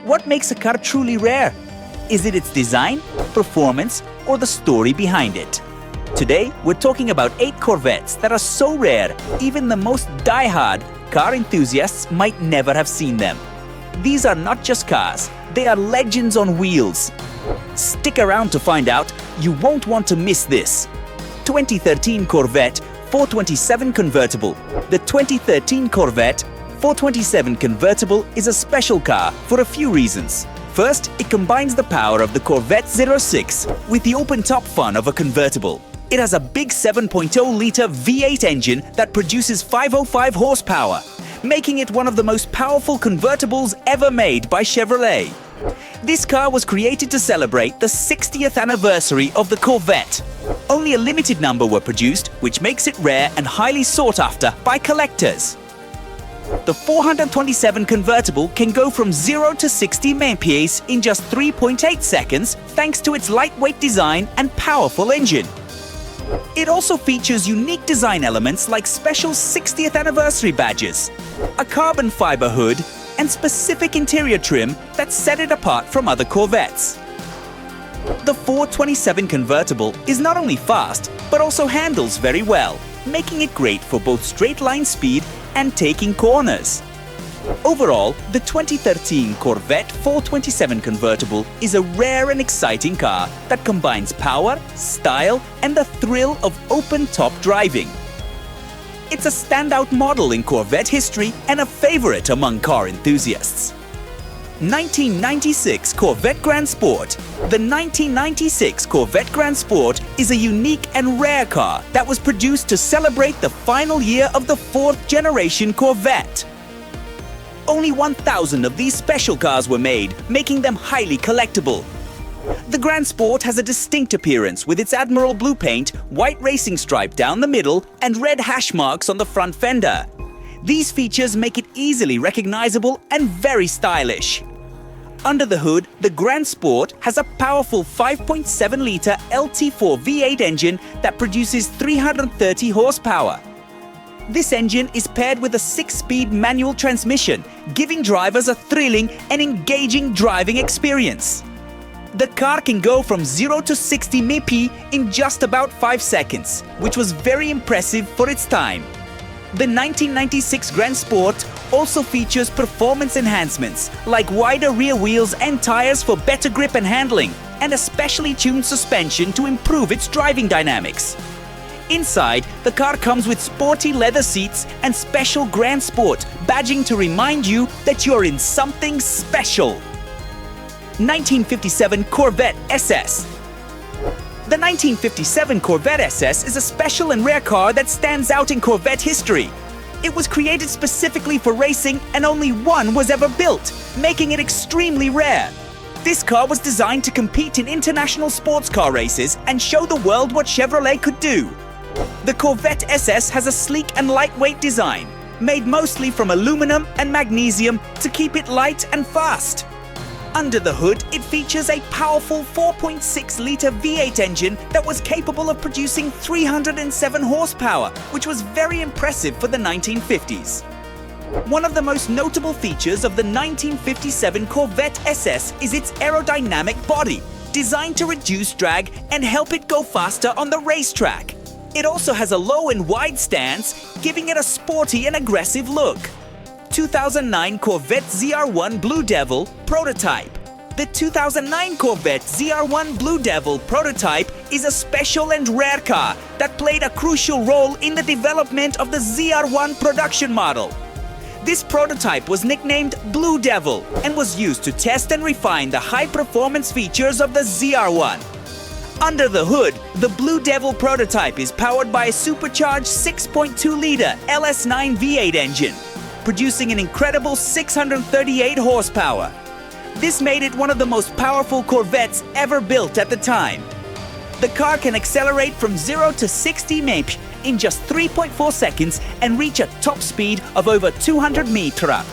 What makes a car truly rare? Is it its design, performance, or the story behind it? Today, we're talking about 8 Corvettes that are so rare, even the most die-hard car enthusiasts might never have seen them. These are not just cars, they are legends on wheels. Stick around to find out, you won't want to miss this. 2013 Corvette 427 Convertible. The 2013 Corvette 427 Convertible is a special car for a few reasons. First, it combines the power of the Corvette 06 with the open-top fun of a convertible. It has a big 7.0-litre V8 engine that produces 505 horsepower, making it one of the most powerful convertibles ever made by Chevrolet. This car was created to celebrate the 60th anniversary of the Corvette. Only a limited number were produced, which makes it rare and highly sought after by collectors. The 427 Convertible can go from 0 to 60 mph in just 3.8 seconds thanks to its lightweight design and powerful engine. It also features unique design elements like special 60th anniversary badges, a carbon fiber hood, and specific interior trim that set it apart from other Corvettes. The 427 Convertible is not only fast, but also handles very well, making it great for both straight-line speed and taking corners. Overall, the 2013 Corvette 427 Convertible is a rare and exciting car that combines power, style, and the thrill of open-top driving. It's a standout model in Corvette history and a favorite among car enthusiasts. 1996 Corvette Grand Sport. The 1996 Corvette Grand Sport is a unique and rare car that was produced to celebrate the final year of the 4th generation Corvette. Only 1,000 of these special cars were made, making them highly collectible. The Grand Sport has a distinct appearance with its Admiral blue paint, white racing stripe down the middle, and red hash marks on the front fender. These features make it easily recognizable and very stylish. Under the hood, the Grand Sport has a powerful 5.7-litre LT4 V8 engine that produces 330 horsepower. This engine is paired with a 6-speed manual transmission, giving drivers a thrilling and engaging driving experience. The car can go from 0 to 60 mph in just about 5 seconds, which was very impressive for its time. The 1996 Grand Sport also features performance enhancements like wider rear wheels and tires for better grip and handling, and a specially tuned suspension to improve its driving dynamics. Inside, the car comes with sporty leather seats and special Grand Sport badging to remind you that you're in something special. 1957 Corvette SS. The 1957 Corvette SS is a special and rare car that stands out in Corvette history. It was created specifically for racing and only one was ever built, making it extremely rare. This car was designed to compete in international sports car races and show the world what Chevrolet could do. The Corvette SS has a sleek and lightweight design, made mostly from aluminum and magnesium to keep it light and fast. Under the hood, it features a powerful 4.6-litre V8 engine that was capable of producing 307 horsepower, which was very impressive for the 1950s. One of the most notable features of the 1957 Corvette SS is its aerodynamic body, designed to reduce drag and help it go faster on the racetrack. It also has a low and wide stance, giving it a sporty and aggressive look. 2009 Corvette ZR1 Blue Devil Prototype. The 2009 Corvette ZR1 Blue Devil Prototype is a special and rare car that played a crucial role in the development of the ZR1 production model. This prototype was nicknamed Blue Devil and was used to test and refine the high-performance features of the ZR1. Under the hood, the Blue Devil prototype is powered by a supercharged 6.2-litre LS9 V8 engine, producing an incredible 638 horsepower. This made it one of the most powerful Corvettes ever built at the time. The car can accelerate from 0 to 60 mph in just 3.4 seconds and reach a top speed of over 200 mph.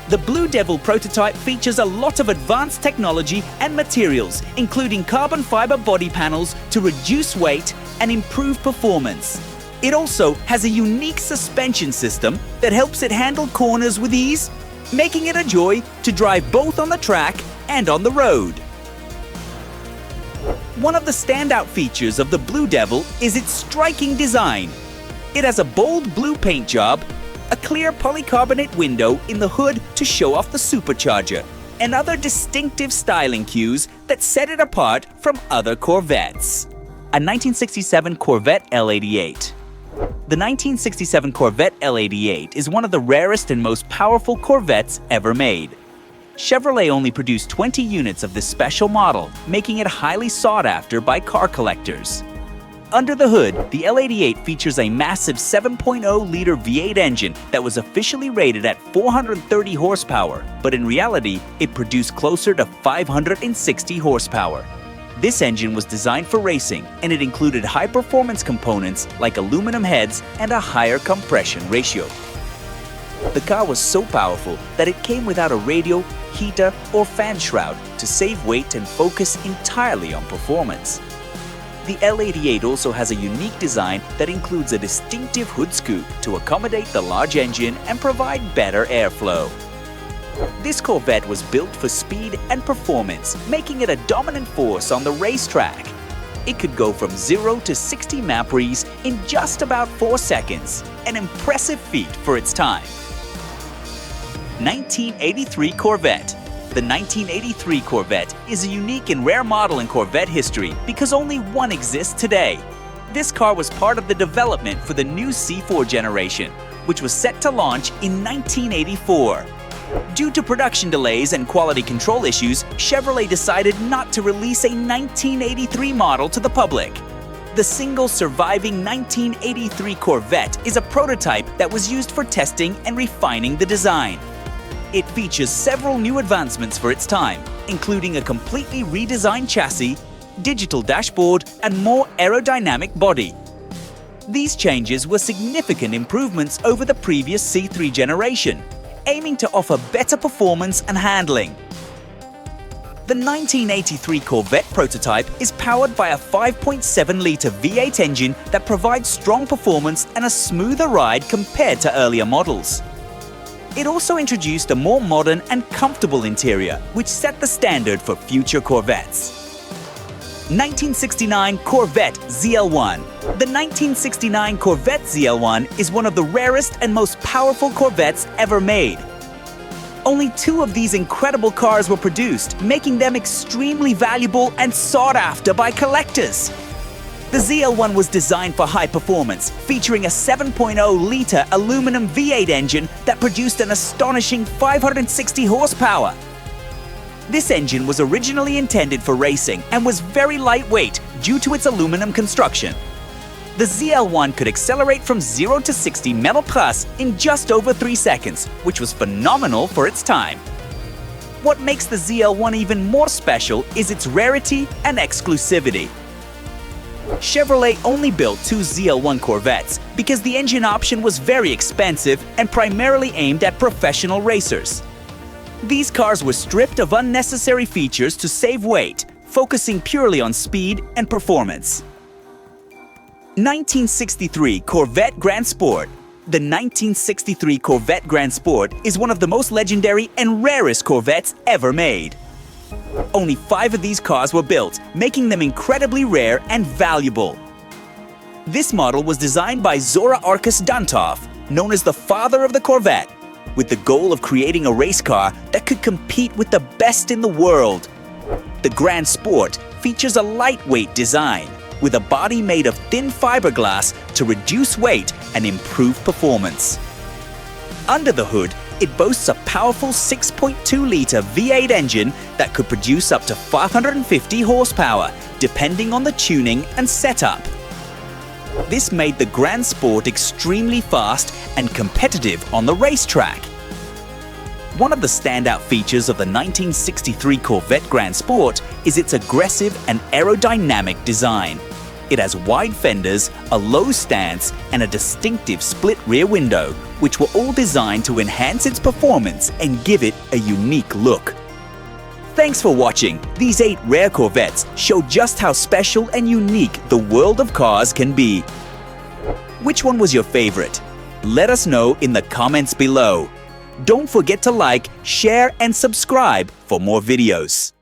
The Blue Devil prototype features a lot of advanced technology and materials, including carbon fiber body panels to reduce weight and improve performance. It also has a unique suspension system that helps it handle corners with ease, making it a joy to drive both on the track and on the road. One of the standout features of the Blue Devil is its striking design. It has a bold blue paint job, a clear polycarbonate window in the hood to show off the supercharger, and other distinctive styling cues that set it apart from other Corvettes. A 1967 Corvette L88. The 1967 Corvette L88 is one of the rarest and most powerful Corvettes ever made. Chevrolet only produced 20 units of this special model, making it highly sought after by car collectors. Under the hood, the L88 features a massive 7.0-liter V8 engine that was officially rated at 430 horsepower, but in reality, it produced closer to 560 horsepower. This engine was designed for racing, and it included high-performance components like aluminum heads and a higher compression ratio. The car was so powerful that it came without a radio, heater, or fan shroud to save weight and focus entirely on performance. The L88 also has a unique design that includes a distinctive hood scoop to accommodate the large engine and provide better airflow. This Corvette was built for speed and performance, making it a dominant force on the racetrack. It could go from 0 to 60 mpres in just about 4 seconds, an impressive feat for its time. 1983 Corvette. The 1983 Corvette is a unique and rare model in Corvette history because only one exists today. This car was part of the development for the new C4 generation, which was set to launch in 1984. Due to production delays and quality control issues, Chevrolet decided not to release a 1983 model to the public. The single surviving 1983 Corvette is a prototype that was used for testing and refining the design. It features several new advancements for its time, including a completely redesigned chassis, digital dashboard, and more aerodynamic body. These changes were significant improvements over the previous C3 generation, aiming to offer better performance and handling. The 1983 Corvette prototype is powered by a 5.7-liter V8 engine that provides strong performance and a smoother ride compared to earlier models. It also introduced a more modern and comfortable interior, which set the standard for future Corvettes. 1969 Corvette ZL1. The 1969 Corvette ZL1 is one of the rarest and most powerful Corvettes ever made. Only 2 of these incredible cars were produced, making them extremely valuable and sought after by collectors. The ZL1 was designed for high performance, featuring a 7.0-liter aluminum V8 engine that produced an astonishing 560 horsepower. This engine was originally intended for racing and was very lightweight due to its aluminum construction. The ZL1 could accelerate from 0 to 60 mpres in just over 3 seconds, which was phenomenal for its time. What makes the ZL1 even more special is its rarity and exclusivity. Chevrolet only built 2 ZL1 Corvettes because the engine option was very expensive and primarily aimed at professional racers. These cars were stripped of unnecessary features to save weight, focusing purely on speed and performance. 1963 Corvette Grand Sport. The 1963 Corvette Grand Sport is one of the most legendary and rarest Corvettes ever made. Only 5 of these cars were built, making them incredibly rare and valuable. This model was designed by Zora Arkus Dantov, known as the father of the Corvette, with the goal of creating a race car that could compete with the best in the world. The Grand Sport features a lightweight design, with a body made of thin fiberglass to reduce weight and improve performance. Under the hood, it boasts a powerful 6.2-liter V8 engine that could produce up to 550 horsepower, depending on the tuning and setup. This made the Grand Sport extremely fast and competitive on the racetrack. One of the standout features of the 1963 Corvette Grand Sport is its aggressive and aerodynamic design. It has wide fenders, a low stance, and a distinctive split rear window, which were all designed to enhance its performance and give it a unique look. Thanks for watching. These 8 rare Corvettes show just how special and unique the world of cars can be. Which one was your favorite? Let us know in the comments below. Don't forget to like, share, and subscribe for more videos.